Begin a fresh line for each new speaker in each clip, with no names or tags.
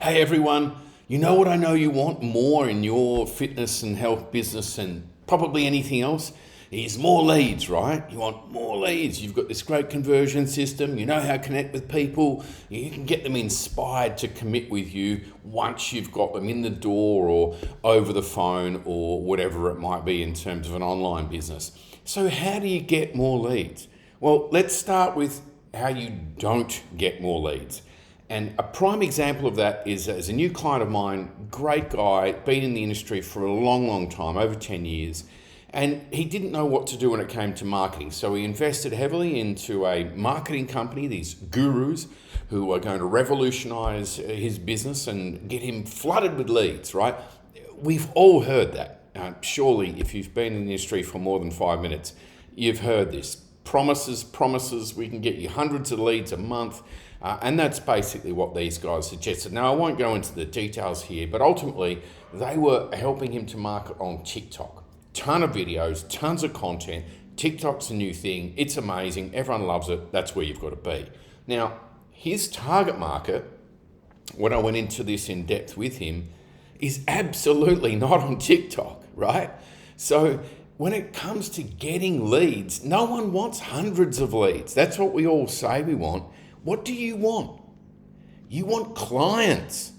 Hey everyone, you know what I know you want more in your fitness and health business and probably anything else? Is more leads, right? You want more leads. You've got this great conversion system. You know how to connect with people. You can get them inspired to commit with you once you've got them in the door or over the phone or whatever it might be in terms of an online business. So how do you get more leads? Well, let's start with how you don't get more leads. And a prime example of that is a new client of mine, great guy, been in the industry for a long, long time, over 10 years. And he didn't know what to do when it came to marketing. So he invested heavily into a marketing company, these gurus who are going to revolutionize his business and get him flooded with leads, right? We've all heard that. Surely, if you've been in the industry for more than 5 minutes, you've heard this. Promises, we can get you hundreds of leads a month. And that's basically what these guys suggested. Now, I won't go into the details here, but ultimately, they were helping him to market on TikTok. Ton of videos, tons of content. TikTok's a new thing. It's amazing. Everyone loves it. That's where you've got to be. Now, his target market, when I went into this in depth with him, is absolutely not on TikTok, right? So when it comes to getting leads, no one wants hundreds of leads. That's what we all say we want. What do you want? You want clients.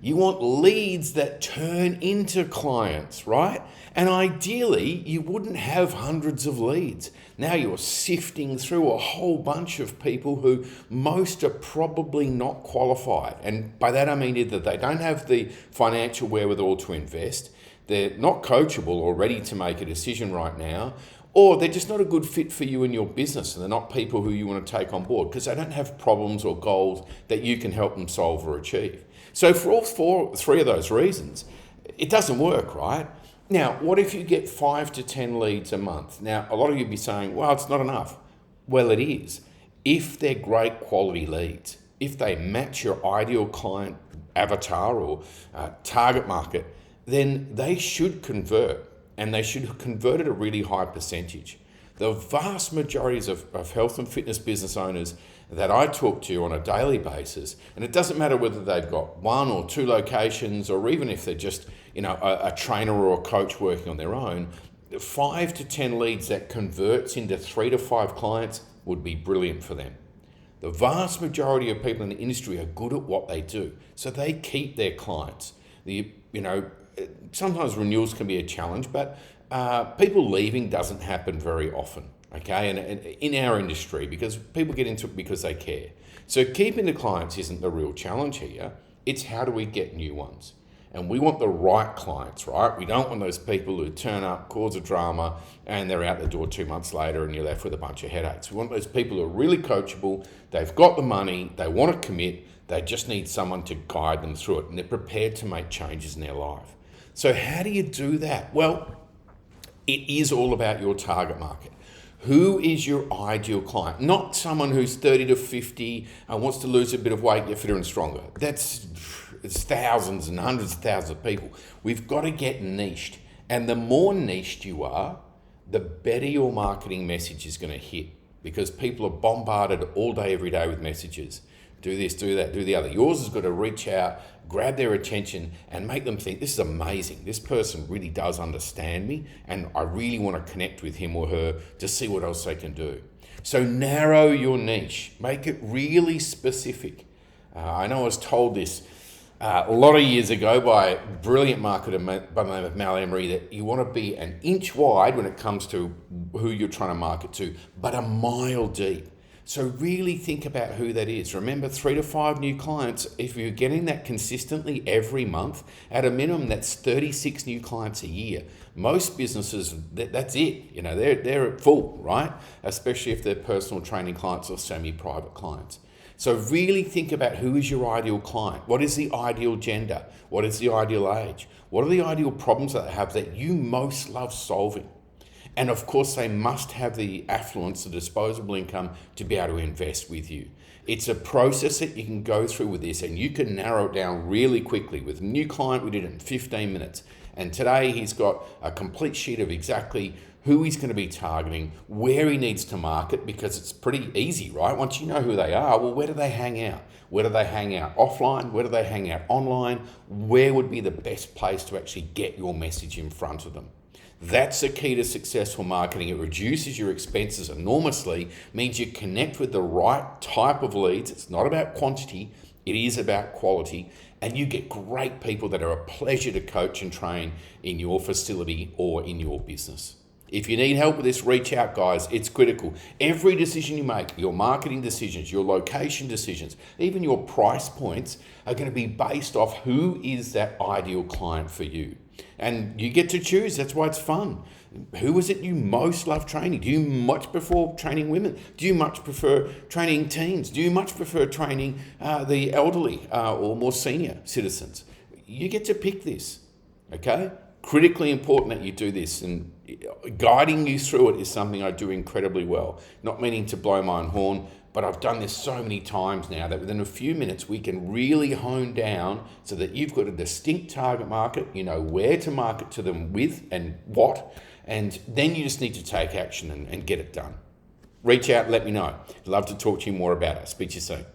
You want leads that turn into clients, right? And ideally, you wouldn't have hundreds of leads. Now you're sifting through a whole bunch of people who most are probably not qualified. And by that I mean either they don't have the financial wherewithal to invest, they're not coachable or ready to make a decision right now, or they're just not a good fit for you and your business, and they're not people who you want to take on board because they don't have problems or goals that you can help them solve or achieve. So for all three of those reasons, it doesn't work, right? Now, what if you get 5 to 10 leads a month? Now, a lot of you be saying, well, it's not enough. Well, it is. If they're great quality leads, if they match your ideal client avatar or target market, then they should convert. And they should convert at a really high percentage. The vast majorities of health and fitness business owners that I talk to on a daily basis, and it doesn't matter whether they've got 1 or 2 locations, or even if they're just a trainer or a coach working on their own, 5 to 10 leads that converts into 3 to 5 clients would be brilliant for them. The vast majority of people in the industry are good at what they do, so they keep their clients. Sometimes renewals can be a challenge, but people leaving doesn't happen very often, okay? And in our industry, because people get into it because they care. So keeping the clients isn't the real challenge here. It's how do we get new ones? And we want the right clients, right? We don't want those people who turn up, cause a drama, and they're out the door 2 months later and you're left with a bunch of headaches. We want those people who are really coachable, they've got the money, they want to commit, they just need someone to guide them through it, and they're prepared to make changes in their life. So how do you do that? Well, it is all about your target market. Who is your ideal client? Not someone who's 30 to 50 and wants to lose a bit of weight, get fitter and stronger. It's thousands and hundreds of thousands of people. We've got to get niched. And the more niched you are, the better your marketing message is going to hit, because people are bombarded all day, every day with messages. Do this, do that, do the other. Yours has got to reach out, grab their attention, and make them think, this is amazing. This person really does understand me, and I really want to connect with him or her to see what else they can do. So narrow your niche. Make it really specific. I know I was told this a lot of years ago by a brilliant marketer by the name of Mal Emery, that you want to be an inch wide when it comes to who you're trying to market to, but a mile deep. So really think about who that is. Remember, 3 to 5 new clients. If you're getting that consistently every month, at a minimum, that's 36 new clients a year. Most businesses, that's it. They're at full, right? Especially if they're personal training clients or semi-private clients. So really think about who is your ideal client. What is the ideal gender? What is the ideal age? What are the ideal problems that they have that you most love solving? And of course, they must have the affluence, the disposable income, to be able to invest with you. It's a process that you can go through with this, and you can narrow it down really quickly. With a new client, we did it in 15 minutes. And today he's got a complete sheet of exactly who he's going to be targeting, where he needs to market, because it's pretty easy, right? Once you know who they are, well, where do they hang out? Where do they hang out offline? Where do they hang out online? Where would be the best place to actually get your message in front of them? That's the key to successful marketing. It reduces your expenses enormously, means you connect with the right type of leads. It's not about quantity, it is about quality. And you get great people that are a pleasure to coach and train in your facility or in your business. If you need help with this, reach out, guys. It's critical. Every decision you make, your marketing decisions, your location decisions, even your price points are going to be based off who is that ideal client for you. And you get to choose. That's why it's fun. Who is it you most love training? Do you much prefer training women? Do you much prefer training teens? Do you much prefer training the elderly or more senior citizens? You get to pick this, okay? Critically important that you do this, and guiding you through it is something I do incredibly well. Not meaning to blow my own horn, but I've done this so many times now that within a few minutes we can really hone down so that you've got a distinct target market, you know where to market to them with and what, and then you just need to take action and get it done. Reach out, let me know. I'd love to talk to you more about it. Speak to you soon.